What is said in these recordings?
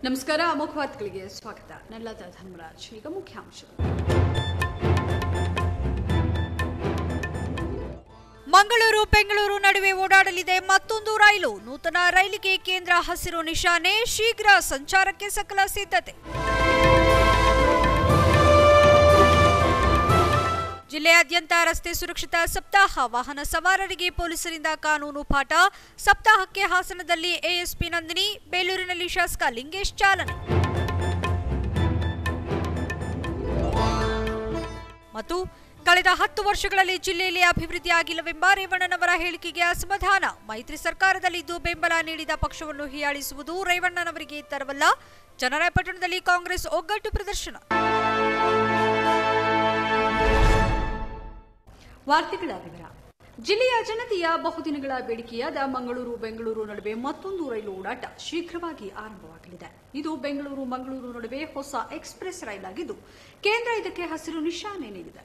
ನಮಸ್ಕಾರ. ಅಮೋಘ ವಾರ್ತೆಗಳಿಗೆ ಸ್ವಾಗತ. ನಲ್ಲದ ಧರ್ಮರಾಜ್. ಈಗ ಮುಖ್ಯಾಂಶಗಳು. ಮಂಗಳೂರು ಬೆಂಗಳೂರು ನಡುವೆ ಓಡಾಡಲಿದೆ ಮತ್ತೊಂದು ರೈಲು. ನೂತನ ರೈಲಿಗೆ ಕೇಂದ್ರ ಹಸಿರು ನಿಶಾನೆ. ಶೀಘ್ರ ಸಂಚಾರಕ್ಕೆ ಸಕಲ ಸಿದ್ಧತೆ. ಜಿಲ್ಲೆಯಾದ್ಯಂತ ರಸ್ತೆ ಸುರಕ್ಷತಾ ಸಪ್ತಾಹ. ವಾಹನ ಸವಾರರಿಗೆ ಪೊಲೀಸರಿಂದ ಕಾನೂನು ಪಾಠ. ಸಪ್ತಾಹಕ್ಕೆ ಹಾಸನದಲ್ಲಿ ಎಎಸ್ಪಿ ನಂದಿನಿ, ಬೇಲೂರಿನಲ್ಲಿ ಶಾಸಕ ಲಿಂಗೇಶ್ ಚಾಲನೆ. ಮತ್ತು ಕಳೆದ 10 ವರ್ಷಗಳಲ್ಲಿ ಜಿಲ್ಲೆಯಲ್ಲಿ ಅಭಿವೃದ್ಧಿಯಾಗಿಲ್ಲವೆಂಬ ರೇವಣ್ಣನವರ ಹೇಳಿಕೆಗೆ ಅಸಮಾಧಾನ. ಮೈತ್ರಿ ಸರ್ಕಾರದಲ್ಲಿದ್ದು ಬೆಂಬಲ ನೀಡಿದ ಪಕ್ಷವನ್ನು ಹೀಯಾಳಿಸುವುದು ರೇವಣ್ಣನವರಿಗೆ ತರವಲ್ಲ. ಚನ್ನರಾಯಪಟ್ಟಣದಲ್ಲಿ ಕಾಂಗ್ರೆಸ್ ಒಗ್ಗಟ್ಟು ಪ್ರದರ್ಶನ. ವಾರ್ತೆಗಳ ವಿವರ. ಜಿಲ್ಲೆಯ ಜನತೆಯ ಬಹುದಿನಗಳ ಬೇಡಿಕೆಯಾದ ಮಂಗಳೂರು ಬೆಂಗಳೂರು ನಡುವೆ ಮತ್ತೊಂದು ರೈಲು ಓಡಾಟ ಶೀಘ್ರವಾಗಿ ಆರಂಭವಾಗಲಿದೆ. ಇದು ಬೆಂಗಳೂರು ಮಂಗಳೂರು ನಡುವೆ ಹೊಸ ಎಕ್ಸ್ಪ್ರೆಸ್ ರೈಲ್ ಆಗಿದ್ದು, ಕೇಂದ್ರ ಇದಕ್ಕೆ ಹಸಿರು ನಿಶಾನೆ ನೀಡಿದೆ.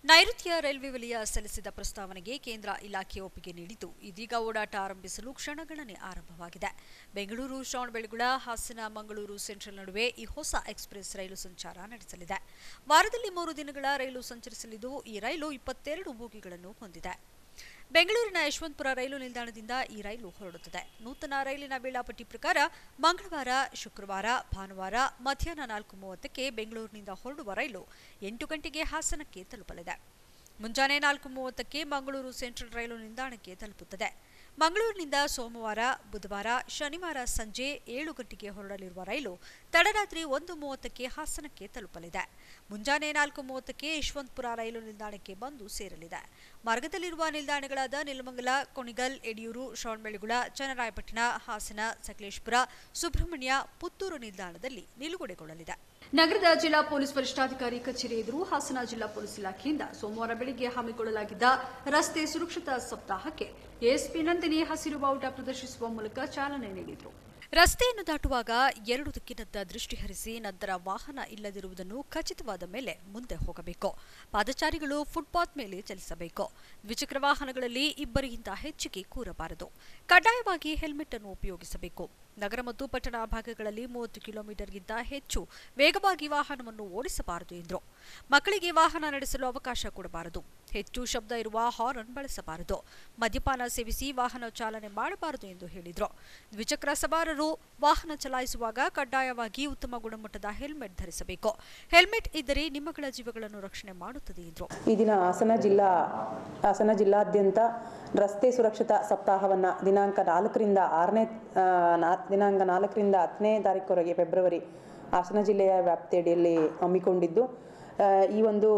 ನೈಋತ್ಯ ರೈಲ್ವೆ ವಲಯ ಸಲ್ಲಿಸಿದ ಪ್ರಸ್ತಾವನೆಗೆ ಕೇಂದ್ರ ಇಲಾಖೆ ಒಪ್ಪಿಗೆ ನೀಡಿದ್ದು, ಇದೀಗ ಓಡಾಟ ಆರಂಭಿಸಲು ಕ್ಷಣಗಣನೆ ಆರಂಭವಾಗಿದೆ. ಬೆಂಗಳೂರು ಶ್ರವಣಬೆಳಗೊಳ ಹಾಸನ ಮಂಗಳೂರು ಸೆಂಟ್ರಲ್ ನಡುವೆ ಈ ಹೊಸ ಎಕ್ಸ್ಪ್ರೆಸ್ ರೈಲು ಸಂಚಾರ ನಡೆಸಲಿದೆ. ವಾರದಲ್ಲಿ 3 ದಿನಗಳ ರೈಲು ಸಂಚರಿಸಲಿದ್ದು, ಈ ರೈಲು 22 ಬೋಗಿಗಳನ್ನು ಹೊಂದಿದೆ. ಬೆಂಗಳೂರಿನ ಯಶವಂತಪುರ ರೈಲು ನಿಲ್ದಾಣದಿಂದ ಈ ರೈಲು ಹೊರಡುತ್ತದೆ. ನೂತನ ರೈಲಿನ ವೇಳಾಪಟ್ಟಿ ಪ್ರಕಾರ ಮಂಗಳವಾರ, ಶುಕ್ರವಾರ, ಭಾನುವಾರ ಮಧ್ಯಾಹ್ನ 4:30ಕ್ಕೆ ಬೆಂಗಳೂರಿನಿಂದ ಹೊರಡುವ ರೈಲು 8 ಗಂಟೆಗೆ ಹಾಸನಕ್ಕೆ ತಲುಪಲಿದೆ. ಮುಂಜಾನೆ 4:30ಕ್ಕೆ ಮಂಗಳೂರು ಸೆಂಟ್ರಲ್ ರೈಲು ನಿಲ್ದಾಣಕ್ಕೆ ತಲುಪುತ್ತದೆ. ಮಂಗಳೂರಿನಿಂದ ಸೋಮವಾರ, ಬುಧವಾರ, ಶನಿವಾರ ಸಂಜೆ 7 ಗಂಟೆಗೆ ಹೊರಡಲಿರುವ ರೈಲು ತಡರಾತ್ರಿ 1:30ಕ್ಕೆ ಹಾಸನಕ್ಕೆ ತಲುಪಲಿದೆ. ಮುಂಜಾನೆ 4:30ಕ್ಕೆ ಯಶವಂತಪುರ ರೈಲು ನಿಲ್ದಾಣಕ್ಕೆ ಬಂದು ಸೇರಲಿದೆ. ಮಾರ್ಗದಲ್ಲಿರುವ ನಿಲ್ದಾಣಗಳಾದ ನೆಲಮಂಗಲ, ಕುಣಿಗಲ್, ಯಡಿಯೂರು, ಶ್ರವಣಬೆಳಗೊಳ, ಚನ್ನರಾಯಪಟ್ಟಣ, ಹಾಸನ, ಸಕಲೇಶಪುರ, ಸುಬ್ರಹ್ಮಣ್ಯ, ಪುತ್ತೂರು ನಿಲ್ದಾಣದಲ್ಲಿ ನಿಲುಗಡೆಗೊಳ್ಳಲಿದೆ. ನಗರದ ಜಿಲ್ಲಾ ಪೊಲೀಸ್ ವರಿಷ್ಠಾಧಿಕಾರಿ ಕಚೇರಿ ಎದುರು ಹಾಸನ ಜಿಲ್ಲಾ ಪೊಲೀಸ್ ಇಲಾಖೆಯಿಂದ ಸೋಮವಾರ ಬೆಳಗ್ಗೆ ಹಮ್ಮಿಕೊಳ್ಳಲಾಗಿದ್ದ ರಸ್ತೆ ಸುರಕ್ಷತಾ ಸಪ್ತಾಹಕ್ಕೆ ಎಎಸ್ಪಿ ನಂದಿನಿ ಹಸಿರು ಬಾವುಟ ಪ್ರದರ್ಶಿಸುವ ಮೂಲಕ ಚಾಲನೆ ನೀಡಿದರು. ರಸ್ತೆಯನ್ನು ದಾಟುವಾಗ 2 ದಿಕ್ಕಿನತ್ತ ದೃಷ್ಟಿ ಹರಿಸಿ ನಂತರ ವಾಹನ ಇಲ್ಲದಿರುವುದನ್ನು ಖಚಿತವಾದ ಮೇಲೆ ಮುಂದೆ ಹೋಗಬೇಕು. ಪಾದಚಾರಿಗಳು ಫುಟ್ಪಾತ್ ಮೇಲೆ ಚಲಿಸಬೇಕು. ದ್ವಿಚಕ್ರ ವಾಹನಗಳಲ್ಲಿ ಇಬ್ಬರಿಗಿಂತ ಹೆಚ್ಚಿಗೆ ಕೂರಬಾರದು. ಕಡ್ಡಾಯವಾಗಿ ಹೆಲ್ಮೆಟ್ ಅನ್ನು ಉಪಯೋಗಿಸಬೇಕು. ನಗರ ಮತ್ತು ಪಟ್ಟಣ ಭಾಗಗಳಲ್ಲಿ 30 ಕಿಲೋಮೀಟರ್ಗಿಂತ ಹೆಚ್ಚು ವೇಗವಾಗಿ ವಾಹನವನ್ನು ಓಡಿಸಬಾರದು ಎಂದರು. ಮಕ್ಕಳಿಗೆ ವಾಹನ ನಡೆಸಲು ಅವಕಾಶ ಕೊಡಬಾರದು. ಹೆಚ್ಚು ಶಬ್ದ ಇರುವ ಹಾರ್ನ್ ಬಳಸಬಾರದು. ಮದ್ಯಪಾನ ಸೇವಿಸಿ ವಾಹನ ಚಾಲನೆ ಮಾಡಬಾರದು ಎಂದು ಹೇಳಿದರು. ದ್ವಿಚಕ್ರ ಸವಾರರು ವಾಹನ ಚಲಾಯಿಸುವಾಗ ಕಡ್ಡಾಯವಾಗಿ ಉತ್ತಮ ಗುಣಮಟ್ಟದ ಹೆಲ್ಮೆಟ್ ಧರಿಸಬೇಕು. ಹೆಲ್ಮೆಟ್ ಇದ್ದರೆ ನಿಮ್ಮಗಳ ಜೀವಗಳನ್ನು ರಕ್ಷಣೆ ಮಾಡುತ್ತದೆ ಎಂದರು. ಈ ದಿನ ಹಾಸನ ಜಿಲ್ಲಾದ್ಯಂತ ರಸ್ತೆ ಸುರಕ್ಷತಾ ಸಪ್ತಾಹವನ್ನು ದಿನಾಂಕ 4ರಿಂದ 10ನೇ ತಾರೀಕುವರೆಗೆ ಫೆಬ್ರವರಿ ಹಾಸನ ಜಿಲ್ಲೆಯ ವ್ಯಾಪ್ತಿಯಡಿಯಲ್ಲಿ ಹಮ್ಮಿಕೊಂಡಿದ್ದು, ಈ ಒಂದು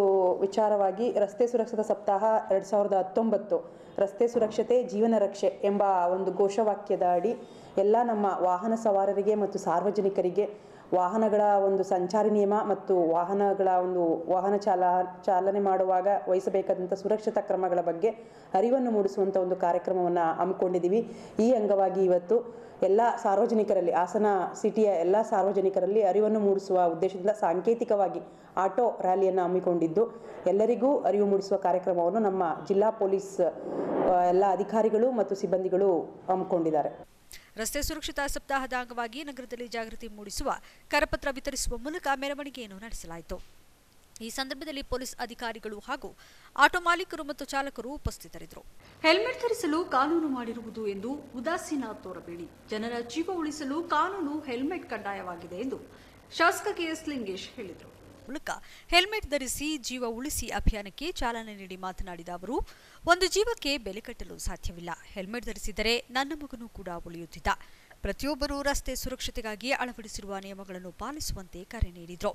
ವಿಚಾರವಾಗಿ ರಸ್ತೆ ಸುರಕ್ಷತಾ ಸಪ್ತಾಹ 2019 ರಸ್ತೆ ಸುರಕ್ಷತೆ ಜೀವನ ರಕ್ಷೆ ಎಂಬ ಒಂದು ಘೋಷವಾಕ್ಯದ ಅಡಿ ಎಲ್ಲ ನಮ್ಮ ವಾಹನ ಸವಾರರಿಗೆ ಮತ್ತು ಸಾರ್ವಜನಿಕರಿಗೆ ವಾಹನಗಳ ಒಂದು ಸಂಚಾರಿ ನಿಯಮ ಮತ್ತು ವಾಹನ ಚಾಲನೆ ಮಾಡುವಾಗ ವಹಿಸಬೇಕಾದಂಥ ಸುರಕ್ಷತಾ ಕ್ರಮಗಳ ಬಗ್ಗೆ ಅರಿವನ್ನು ಮೂಡಿಸುವಂಥ ಒಂದು ಕಾರ್ಯಕ್ರಮವನ್ನು ಹಮ್ಮಿಕೊಂಡಿದ್ದೀವಿ. ಈ ಅಂಗವಾಗಿ ಇವತ್ತು ಎಲ್ಲ ಸಾರ್ವಜನಿಕರಲ್ಲಿ, ಹಾಸನ ಸಿಟಿಯ ಎಲ್ಲ ಸಾರ್ವಜನಿಕರಲ್ಲಿ ಅರಿವನ್ನು ಮೂಡಿಸುವ ಉದ್ದೇಶದಿಂದ ಸಾಂಕೇತಿಕವಾಗಿ ಆಟೋ ರ್ಯಾಲಿಯನ್ನು ಹಮ್ಮಿಕೊಂಡಿದ್ದು, ಎಲ್ಲರಿಗೂ ಅರಿವು ಮೂಡಿಸುವ ಕಾರ್ಯಕ್ರಮವನ್ನು ನಮ್ಮ ಜಿಲ್ಲಾ ಪೊಲೀಸ್ ಎಲ್ಲ ಅಧಿಕಾರಿಗಳು ಮತ್ತು ಸಿಬ್ಬಂದಿಗಳು ಹಮ್ಮಿಕೊಂಡಿದ್ದಾರೆ. ರಸ್ತೆ ಸುರಕ್ಷತಾ ಸಪ್ತಾಹದ ಅಂಗವಾಗಿ ನಗರದಲ್ಲಿ ಜಾಗೃತಿ ಮೂಡಿಸುವ ಕರಪತ್ರ ವಿತರಿಸುವ ಮೂಲಕ ಮೆರವಣಿಗೆಯನ್ನು ನಡೆಸಲಾಯಿತು. ಈ ಸಂದರ್ಭದಲ್ಲಿ ಪೊಲೀಸ್ ಅಧಿಕಾರಿಗಳು ಹಾಗೂ ಆಟೋ ಮಾಲೀಕರು ಮತ್ತು ಚಾಲಕರು ಉಪಸ್ಥಿತರಿದ್ದರು. ಹೆಲ್ಮೆಟ್ ಧರಿಸಲು ಕಾನೂನು ಮಾಡಿರುವುದು ಎಂದು ಉದಾಸೀನ ತೋರಬೇಡಿ. ಜನರ ಜೀವ ಉಳಿಸಲು ಕಾನೂನು ಹೆಲ್ಮೆಟ್ ಕಡ್ಡಾಯವಾಗಿದೆ ಎಂದು ಶಾಸಕ ಕೆಎಸ್ ಲಿಂಗೇಶ್ ಹೇಳಿದರು. ಮೂಲಕ ಹೆಲ್ಮೆಟ್ ಧರಿಸಿ ಜೀವ ಉಳಿಸಿ ಅಭಿಯಾನಕ್ಕೆ ಚಾಲನೆ ನೀಡಿ ಮಾತನಾಡಿದ ಅವರು, ಒಂದು ಜೀವಕ್ಕೆ ಬೆಲೆ ಕಟ್ಟಲು ಸಾಧ್ಯವಿಲ್ಲ. ಹೆಲ್ಮೆಟ್ ಧರಿಸಿದರೆ ನನ್ನ ಮಗನೂ ಕೂಡ ಉಳಿಯುತ್ತಿದ್ದ. ಪ್ರತಿಯೊಬ್ಬರೂ ರಸ್ತೆ ಸುರಕ್ಷತೆಗಾಗಿ ಅಳವಡಿಸಿರುವ ನಿಯಮಗಳನ್ನು ಪಾಲಿಸುವಂತೆ ಕರೆ ನೀಡಿದರು.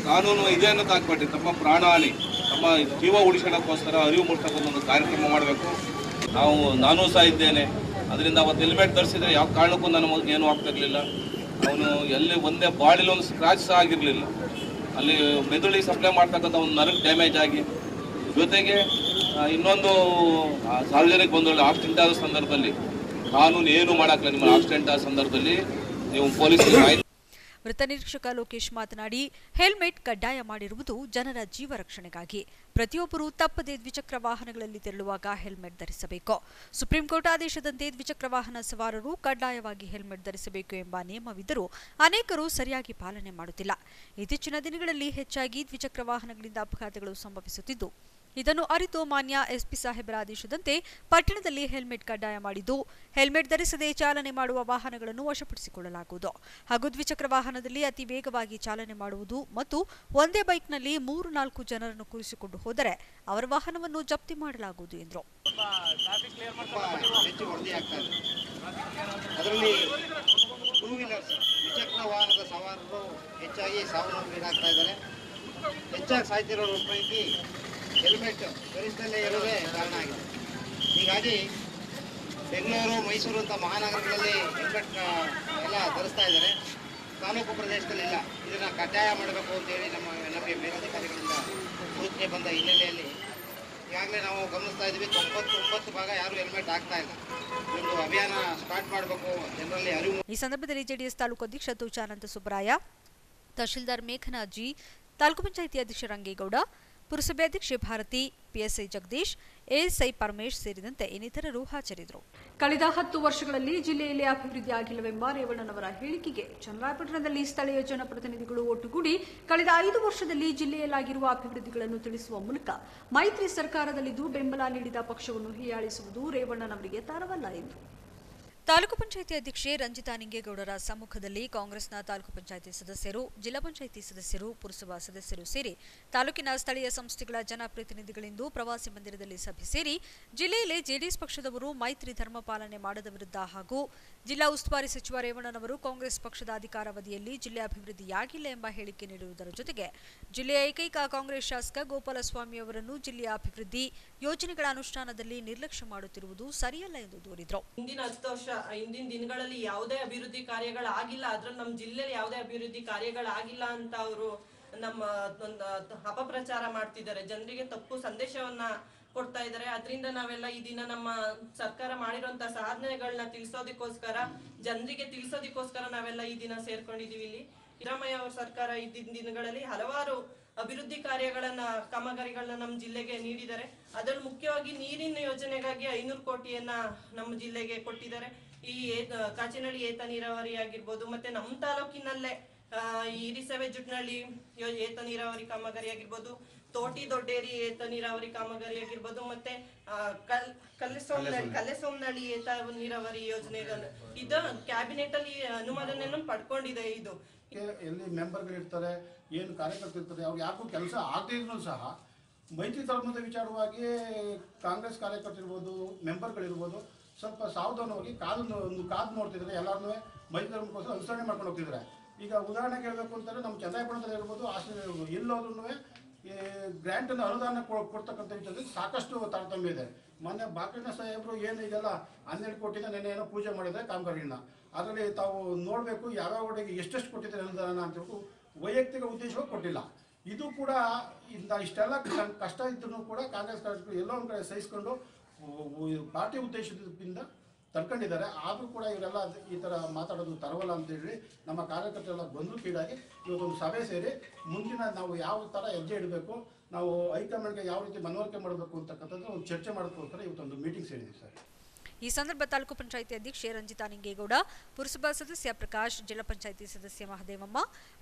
ಕಾನೂನು ಇದೆ ಅನ್ನೋದು ಆಗ್ಬಿಟ್ಟು ತಮ್ಮ ಪ್ರಾಣ ಹಾನಿ, ತಮ್ಮ ಜೀವ ಉಳಿಸೋದಕ್ಕೋಸ್ಕರ ಅರಿವು ಮೂಡಿಸೋದಕ್ಕೆ ಒಂದು ಕಾರ್ಯಕ್ರಮ ಮಾಡಬೇಕು. ನಾನು ಸಹ ಇದ್ದೇನೆ. ಅದರಿಂದ ಅವತ್ತು ಹೆಲ್ಮೆಟ್ ಧರಿಸಿದರೆ ಯಾವ ಕಾರಣಕ್ಕೂ ನನ್ನ ಮಗನಿಗೆ ಏನೂ ಆಗ್ತಿರ್ಲಿಲ್ಲ. ಅವನು ಎಲ್ಲಿ ಒಂದೇ ಬಾಡಿಲಿ ಒಂದು ಸ್ಕ್ರಾಚ್ ಸಹ ಆಗಿರಲಿಲ್ಲ. ಅಲ್ಲಿ ಮೆದುಳಿಗೆ ಸಪ್ಲೈ ಮಾಡ್ತಕ್ಕಂಥ ಒಂದು ನರ್ವ್ ಡ್ಯಾಮೇಜ್ ಆಗಿ, ಜೊತೆಗೆ ಇನ್ನೊಂದು ಸಾರ್ವಜನಿಕ ಬಂಧುಗಳು ಆಕ್ಸಿಡೆಂಟ್ ಆದ ಸಂದರ್ಭದಲ್ಲಿ ಕಾನೂನು ಏನು ಮಾಡೋಕ್ಕಿಲ್ಲ. ನಿಮ್ಮ ಆಕ್ಸಿಡೆಂಟ್ ಆದ ಸಂದರ್ಭದಲ್ಲಿ ನೀವು ಪೊಲೀಸರಿಗೆ ವೃತ್ತ ನಿರೀಕ್ಷಕ ಲೋಕೇಶ್ ಮಾತನಾಡಿ, ಹೆಲ್ಮೆಟ್ ಕಡ್ಡಾಯ ಮಾಡಿರುವುದು ಜನರ ಜೀವ ರಕ್ಷಣೆಗಾಗಿ. ಪ್ರತಿಯೊಬ್ಬರೂ ತಪ್ಪದೆ ದ್ವಿಚಕ್ರ ವಾಹನಗಳಲ್ಲಿ ತೆರಳುವಾಗ ಹೆಲ್ಮೆಟ್ ಧರಿಸಬೇಕು. ಸುಪ್ರೀಂ ಕೋರ್ಟ್ ಆದೇಶದಂತೆ ದ್ವಿಚಕ್ರ ವಾಹನ ಸವಾರರು ಕಡ್ಡಾಯವಾಗಿ ಹೆಲ್ಮೆಟ್ ಧರಿಸಬೇಕು ಎಂಬ ನಿಯಮವಿದ್ದರೂ ಅನೇಕರು ಸರಿಯಾಗಿ ಪಾಲನೆ ಮಾಡುತ್ತಿಲ್ಲ. ಇತ್ತೀಚಿನ ದಿನಗಳಲ್ಲಿ ಹೆಚ್ಚಾಗಿ ದ್ವಿಚಕ್ರ ವಾಹನಗಳಿಂದ ಅಪಘಾತಗಳು ಸಂಭವಿಸುತ್ತಿದ್ದು, ಇದನ್ನು ಅರಿತು ಮಾನ್ಯ ಎಸ್ಪಿ ಸಾಹೇಬರ ಆದೇಶದಂತೆ ಪಟ್ಟಣದಲ್ಲಿ ಹೆಲ್ಮೆಟ್ ಕಡ್ಡಾಯ ಮಾಡಿದ್ದು, ಹೆಲ್ಮೆಟ್ ಧರಿಸದೆ ಚಾಲನೆ ಮಾಡುವ ವಾಹನಗಳನ್ನು ವಶಪಡಿಸಿಕೊಳ್ಳಲಾಗುವುದು ಹಾಗೂ ದ್ವಿಚಕ್ರ ವಾಹನದಲ್ಲಿ ಅತಿ ವೇಗವಾಗಿ ಚಾಲನೆ ಮಾಡುವುದು ಮತ್ತು ಒಂದೇ ಬೈಕ್ನಲ್ಲಿ 3-4 ಜನರನ್ನು ಕೂರಿಸಿಕೊಂಡು ಹೋದರೆ ಅವರ ವಾಹನವನ್ನು ಜಪ್ತಿ ಮಾಡಲಾಗುವುದು ಎಂದರು. ಅದರಲ್ಲಿ ಟೂ ವೀಲರ್ಸ್ ದ್ವಿಚಕ್ರ ವಾಹನದ ಸವಾರರು ಹೆಚ್ಚಾಗಿ ಸಾವನ್ನಪ್ಪೀಡಾಗ್ತಾ ಇದ್ದಾರೆ. ಹೆಚ್ಚಾಗಿ ಸಾಯ್ತಿರೋರ ಪೈಕಿ ಹೆಲ್ಮೆಟ್ ಧರಿಸದಲ್ಲೇ ಇರೋದೇ ಕಾರಣ ಆಗಿದೆ. ಹೀಗಾಗಿ ಬೆಂಗಳೂರು, ಮೈಸೂರು ಅಂತ ಮಹಾನಗರಗಳಲ್ಲಿ ಹೆಲ್ಮೆಟ್ ಎಲ್ಲ ಧರಿಸ್ತಾ ಇದ್ದಾರೆ. ತಾಲೂಕು ಪ್ರದೇಶದಲ್ಲಿ ಇಲ್ಲ. ಇದನ್ನು ಕಡ್ಡಾಯ ಮಾಡಬೇಕು ಅಂತೇಳಿ ನಮಗೆ ಮೇಲಧಿಕಾರಿಗಳಿಂದ ಸೂಚನೆ ಬಂದ ಹಿನ್ನೆಲೆಯಲ್ಲಿ ಈಗಾಗಲೇ ನಾವು ಗಮನಿಸ್ತಾ ಇದ್ದೀವಿ. 99% ಯಾರು ಹೆಲ್ಮೆಟ್ ಹಾಕ್ತಾ ಇಲ್ಲ. ಒಂದು ಅಭಿಯಾನ ಸ್ಟಾರ್ಟ್ ಮಾಡಬೇಕು, ಜನರಲ್ಲಿ ಅರಿವು. ಈ ಸಂದರ್ಭದಲ್ಲಿ ಜೆಡಿಎಸ್ ತಾಲೂಕು ಅಧ್ಯಕ್ಷ ತುಚಾನಂತ ಸುಬ್ರಾಯ, ತಹಶೀಲ್ದಾರ್ ಮೇಘನಾಜಿ, ತಾಲೂಕು ಪಂಚಾಯಿತಿ ಅಧ್ಯಕ್ಷ ರಂಗೇಗೌಡ, ಪುರಸಭೆ ಅಧ್ಯಕ್ಷೆ ಭಾರತಿ, ಪಿಎಸ್ಐ ಜಗದೀಶ್, ಎಎಸ್ಐ ಪರಮೇಶ್ ಸೇರಿದಂತೆ ಇನ್ನಿತರರು ಹಾಜರಿದ್ದರು. ಕಳೆದ 10 ವರ್ಷಗಳಲ್ಲಿ ಜಿಲ್ಲೆಯಲ್ಲಿ ಅಭಿವೃದ್ಧಿ ಆಗಿಲ್ಲವೆಂಬ ರೇವಣ್ಣನವರ ಹೇಳಿಕೆಗೆ ಚನ್ನರಾಯಪಟ್ಟಣದಲ್ಲಿ ಸ್ಥಳೀಯ ಜನಪ್ರತಿನಿಧಿಗಳು ಒಟ್ಟುಗೂಡಿ ಕಳೆದ 5 ವರ್ಷದಲ್ಲಿ ಜಿಲ್ಲೆಯಲ್ಲಾಗಿರುವ ಅಭಿವೃದ್ಧಿಗಳನ್ನು ತಿಳಿಸುವ ಮೂಲಕ ಮೈತ್ರಿ ಸರ್ಕಾರದಲ್ಲಿದ್ದು ಬೆಂಬಲ ನೀಡಿದ ಪಕ್ಷವನ್ನು ಹೀಯಾಳಿಸುವುದು ರೇವಣ್ಣನವರಿಗೆ ತರವಲ್ಲ ಎಂದರು. ತಾಲೂಕು ಪಂಚಾಯಿತಿ ಅಧ್ಯಕ್ಷೆ ರಂಜಿತಾ ನಿಂಗೇಗೌಡರ ಸಮ್ಮುಖದಲ್ಲಿ ಕಾಂಗ್ರೆಸ್ನ ತಾಲೂಕು ಪಂಚಾಯಿತಿ ಸದಸ್ಯರು, ಜಿಲ್ಲಾ ಪಂಚಾಯಿತಿ ಸದಸ್ಯರು, ಪುರಸಭಾ ಸದಸ್ಯರು ಸೇರಿ ತಾಲೂಕಿನ ಸ್ಥಳೀಯ ಸಂಸ್ಥೆಗಳ ಜನಪ್ರತಿನಿಧಿಗಳಿಂದು ಪ್ರವಾಸಿ ಮಂದಿರದಲ್ಲಿ ಸಭೆ ಸೇರಿ ಜಿಲ್ಲೆಯಲ್ಲಿ ಜೆಡಿಎಸ್ ಪಕ್ಷದವರು ಮೈತ್ರಿ ಧರ್ಮ ಪಾಲನೆ ಮಾಡದ ವಿರುದ್ಧ ಹಾಗೂ ಜಿಲ್ಲಾ ಉಸ್ತುವಾರಿ ಸಚಿವ ರೇವಣ್ಣನವರು ಕಾಂಗ್ರೆಸ್ ಪಕ್ಷದ ಅಧಿಕಾರಾವಧಿಯಲ್ಲಿ ಜಿಲ್ಲೆ ಅಭಿವೃದ್ಧಿಯಾಗಿಲ್ಲ ಎಂಬ ಹೇಳಿಕೆ ನೀಡುವುದರ ಜೊತೆಗೆ ಜಿಲ್ಲೆಯ ಏಕೈಕ ಕಾಂಗ್ರೆಸ್ ಶಾಸಕ ಗೋಪಾಲಸ್ವಾಮಿ ಅವರನ್ನು ಜಿಲ್ಲೆಯ ಅಭಿವೃದ್ಧಿ ಯೋಜನೆಗಳ ಅನುಷ್ಠಾನದಲ್ಲಿ ನಿರ್ಲಕ್ಷ್ಯ ಮಾಡುತ್ತಿರುವುದು ಸರಿಯಲ್ಲ ಎಂದು ದೂರಿದರು. ಹಿಂದಿನ ದಿನಗಳಲ್ಲಿ ಯಾವುದೇ ಅಭಿವೃದ್ಧಿ ಕಾರ್ಯಗಳಾಗಿಲ್ಲ, ಅದ್ರಲ್ಲಿ ನಮ್ಮ ಜಿಲ್ಲೆಯಲ್ಲಿ ಯಾವುದೇ ಅಭಿವೃದ್ಧಿ ಕಾರ್ಯಗಳಾಗಿಲ್ಲ ಅಂತ ಅವರು ನಮ್ಮ ಅಪಪ್ರಚಾರ ಮಾಡ್ತಿದ್ದಾರೆ. ಜನರಿಗೆ ತಪ್ಪು ಸಂದೇಶವನ್ನ ಕೊಡ್ತಾ ಇದ್ದಾರೆ. ಅದರಿಂದ ನಾವೆಲ್ಲ ಈ ದಿನ ನಮ್ಮ ಸರ್ಕಾರ ಮಾಡಿರುವಂತ ಸಾಧನೆಗಳನ್ನ ತಿಳಿಸೋದಕ್ಕೋಸ್ಕರ, ಜನರಿಗೆ ತಿಳಿಸೋದಕ್ಕೋಸ್ಕರ ನಾವೆಲ್ಲ ಈ ದಿನ ಸೇರ್ಕೊಂಡಿದೀವಿ. ಇಲ್ಲಿ ಸಿದ್ದರಾಮಯ್ಯ ಅವರ ಸರ್ಕಾರ ಇದ್ದಿದ್ದ ದಿನಗಳಲ್ಲಿ ಹಲವಾರು ಅಭಿವೃದ್ಧಿ ಕಾಮಗಾರಿಗಳನ್ನ ನಮ್ಮ ಜಿಲ್ಲೆಗೆ ನೀಡಿದ್ದಾರೆ. ಅದರಲ್ಲಿ ಮುಖ್ಯವಾಗಿ ನೀರಿನ ಯೋಜನೆಗಾಗಿ 500 ಕೋಟಿಯನ್ನ ನಮ್ಮ ಜಿಲ್ಲೆಗೆ ಕೊಟ್ಟಿದ್ದಾರೆ. ಈ ಕಾಚಿನಹಳ್ಳಿ ಏತ ನೀರಾವರಿ ಆಗಿರ್ಬೋದು, ಮತ್ತೆ ನಮ್ಮ ತಾಲೂಕಿನಲ್ಲೇ ಹಿರಿಸೇವೆ ಜುಟ್ನಳ್ಳಿ ಏತ ನೀರಾವರಿ ಕಾಮಗಾರಿ ಆಗಿರ್ಬೋದು, ತೋಟಿ ದೊಡ್ಡೇರಿ ಏತ ನೀರಾವರಿ ಕಾಮಗಾರಿ ಆಗಿರ್ಬೋದು, ಮತ್ತೆ ಕಲ್ಲೆಸೋಮನಹಳ್ಳಿ ಏತ ನೀರಾವರಿ ಯೋಜನೆಗಳು ಇದು ಕ್ಯಾಬಿನೆಟ್ ಅಲ್ಲಿ ಅನುಮೋದನೆಯನ್ನು ಪಡ್ಕೊಂಡಿದೆ. ಇದು ಎಲ್ಲಿ ಮೆಂಬರ್ಗಳಿರ್ತಾರೆ, ಏನು ಕಾರ್ಯಕರ್ತರು ಇರ್ತಾರೆ, ಅವ್ರು ಯಾಕೂ ಕೆಲಸ ಆಗದಿದ್ರು ಸಹ ಮೈತ್ರಿ ಧರ್ಮದ ವಿಚಾರವಾಗಿ ಕಾಂಗ್ರೆಸ್ ಕಾರ್ಯಕರ್ತರಿರ್ಬೋದು, ಮೆಂಬರ್ಗಳಿರ್ಬೋದು ಸ್ವಲ್ಪ ಸಾವಧಾನವಾಗಿ ಕಾದು ನೋಡ್ತಿದ್ದಾರೆ. ಎಲ್ಲರನ್ನೂ ಮೈತ್ರಿ ಧರ್ಮಕ್ಕೋಸ್ಕರ ಅನುಸರಣೆ ಮಾಡ್ಕೊಂಡು ಹೋಗ್ತಿದ್ದಾರೆ. ಈಗ ಉದಾಹರಣೆ ಕೇಳಬೇಕು ಅಂತಂದರೆ ನಮ್ಮ ಚಂದ್ರಾಯಪಟ್ಟಣದಲ್ಲಿ ಇರ್ಬೋದು, ಹಾಸನ ಎಲ್ಲೋದ್ರೂ ಗ್ರ್ಯಾಂಟನ್ನು ಅನುದಾನ ಕೊಡ್ತಕ್ಕಂಥ ವಿಚಾರದಲ್ಲಿ ಸಾಕಷ್ಟು ತಾರತಮ್ಯ ಇದೆ. ಮೊನ್ನೆ ಬಾಕಣ್ಣ ಸಾಹೇಬರು ಏನು ಈಗೆಲ್ಲ 12 ಕೋಟಿನ ನೆನೆ ಏನೋ ಪೂಜೆ ಮಾಡಿದ್ದಾರೆ ಕಾಮಗಾರಿನ. ಅದರಲ್ಲಿ ತಾವು ನೋಡಬೇಕು ಯಾವ್ಯಾವ ಒಡೆಗೆ ಎಷ್ಟೆಷ್ಟು ಕೊಟ್ಟಿದ್ದಾರೆ ಅನುದಾನ ಅಂತ ಹೇಳ್ಬಿಟ್ಟು ವೈಯಕ್ತಿಕ ಉದ್ದೇಶವಾಗಿ ಕೊಟ್ಟಿಲ್ಲ. ಇದು ಕೂಡ ಇಷ್ಟೆಲ್ಲ ಕಷ್ಟ ಇದ್ರೂ ಕೂಡ ಕಾಂಗ್ರೆಸ್ ಕಾರ್ಯಕರ್ತರು ಎಲ್ಲೋ ಒಂದು ಕಡೆ ಸಹಿಸ್ಕೊಂಡು ಪಾರ್ಟಿ ಉದ್ದೇಶದಿಂದ ತಡ್ಕೊಂಡಿದ್ದಾರೆ. ಆದರೂ ಕೂಡ ಇವರೆಲ್ಲ ಈ ಥರ ಮಾತಾಡೋದು ತರವಲ್ಲ ಅಂತೇಳಿ ನಮ್ಮ ಕಾರ್ಯಕರ್ತರೆಲ್ಲ ಗೊಂದಲಕ್ಕೀಡಾಗಿ ಇವತ್ತೊಂದು ಸಭೆ ಸೇರಿ ಮುಂದಿನ ನಾವು ಯಾವ ಥರ ಹೆಜ್ಜೆ ಇಡಬೇಕು, ನಾವು ಹೈಕಮಾಂಡ್ಗೆ ಯಾವ ರೀತಿ ಮನವರಿಕೆ ಮಾಡಬೇಕು ಅಂತಕ್ಕಂಥದ್ದು ಒಂದು ಚರ್ಚೆ ಮಾಡೋದಕ್ಕೋಸ್ಕರ ಇವತ್ತೊಂದು ಮೀಟಿಂಗ್ ಸೇರಿದ್ದೀವಿ ಸರ್. ಈ ಸಂದರ್ಭ ತಾಲೂಕು ಪಂಚಾಯಿತಿ ಅಧ್ಯಕ್ಷೆ ರಂಜಿತಾ ನಿಂಗೇಗೌಡ, ಪುರಸಭಾ ಸದಸ್ಯ ಪ್ರಕಾಶ್, ಜಿಲ್ಲಾ ಪಂಚಾಯಿತಿ ಸದಸ್ಯ ಮಹದೇವಮ್ಮ,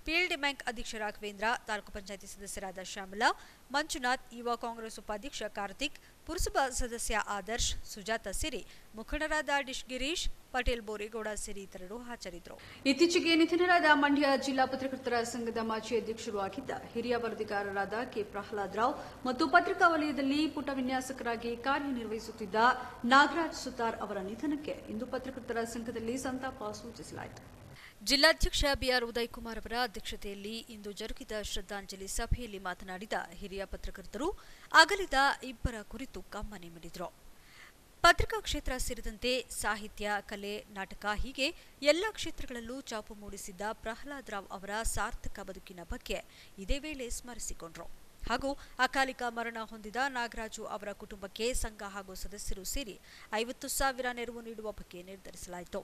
ಪಿಎಲ್ಡಿ ಬ್ಯಾಂಕ್ ಅಧ್ಯಕ್ಷ ರಾಘವೇಂದ್ರ, ತಾಲೂಕು ಪಂಚಾಯಿತಿ ಸದಸ್ಯರಾದ ಶ್ಯಾಮಲಾ, ಮಂಜುನಾಥ್, ಯುವ ಕಾಂಗ್ರೆಸ್ ಉಪಾಧ್ಯಕ್ಷ ಕಾರ್ತಿಕ್, ಪುರಸಭಾ ಸದಸ್ಯ ಆದರ್ಶ್, ಸುಜಾತ ಸೇರಿ ಮುಖಂಡರಾದ ಗಿರೀಶ್, ಪಟೇಲ್, ಬೋರೇಗೌಡ ಸೇರಿ ಇತರರು ಹಾಜರಿದ್ದರು. ಇತ್ತೀಚೆಗೆ ನಿಧನರಾದ ಮಂಡ್ಯ ಜಿಲ್ಲಾ ಪತ್ರಕರ್ತರ ಸಂಘದ ಮಾಜಿ ಅಧ್ಯಕ್ಷರು ಆಗಿದ್ದ ಹಿರಿಯ ವರದಿಗಾರರಾದ ಕೆ ಪ್ರಹ್ಲಾದ್ ರಾವ್ ಮತ್ತು ಪತ್ರಿಕಾ ವಲಯದಲ್ಲಿ ಪುಟ ವಿನ್ಯಾಸಕರಾಗಿ ಕಾರ್ಯನಿರ್ವಹಿಸುತ್ತಿದ್ದ ನಾಗರಾಜ್ ಸುತಾರ್ ಅವರ ನಿಧನಕ್ಕೆ ಇಂದು ಪತ್ರಕರ್ತರ ಸಂಘದಲ್ಲಿ ಸಂತಾಪ ಸೂಚಿಸಲಾಯಿತು. ಜಿಲ್ಲಾಧ್ಯಕ್ಷ ಬಿಆರ್ ಉದಯಕುಮಾರ್ ಅವರ ಅಧ್ಯಕ್ಷತೆಯಲ್ಲಿ ಇಂದು ಜರುಗಿದ ಶ್ರದ್ಧಾಂಜಲಿ ಸಭೆಯಲ್ಲಿ ಮಾತನಾಡಿದ ಹಿರಿಯ ಪತ್ರಕರ್ತರು ಅಗಲಿದ ಇಬ್ಬರ ಕುರಿತು ಕಂಬನಿ ಮಿಡಿದರು. ಪತ್ರಿಕಾ ಕ್ಷೇತ್ರ ಸೇರಿದಂತೆ ಸಾಹಿತ್ಯ, ಕಲೆ, ನಾಟಕ ಹೀಗೆ ಎಲ್ಲ ಕ್ಷೇತ್ರಗಳಲ್ಲೂ ಚಾಪು ಮೂಡಿಸಿದ್ದ ಪ್ರಹ್ಲಾದ್ ರಾವ್ ಅವರ ಸಾರ್ಥಕ ಬದುಕಿನ ಬಗ್ಗೆ ಇದೇ ವೇಳೆ ಸ್ಮರಿಸಿಕೊಂಡರು. ಹಾಗೂ ಅಕಾಲಿಕ ಮರಣ ಹೊಂದಿದ ನಾಗರಾಜು ಅವರ ಕುಟುಂಬಕ್ಕೆ ಸಂಘ ಹಾಗೂ ಸದಸ್ಯರು ಸೇರಿ 50,000 ನೆರವು ನೀಡುವ ಬಗ್ಗೆ ನಿರ್ಧರಿಸಲಾಯಿತು.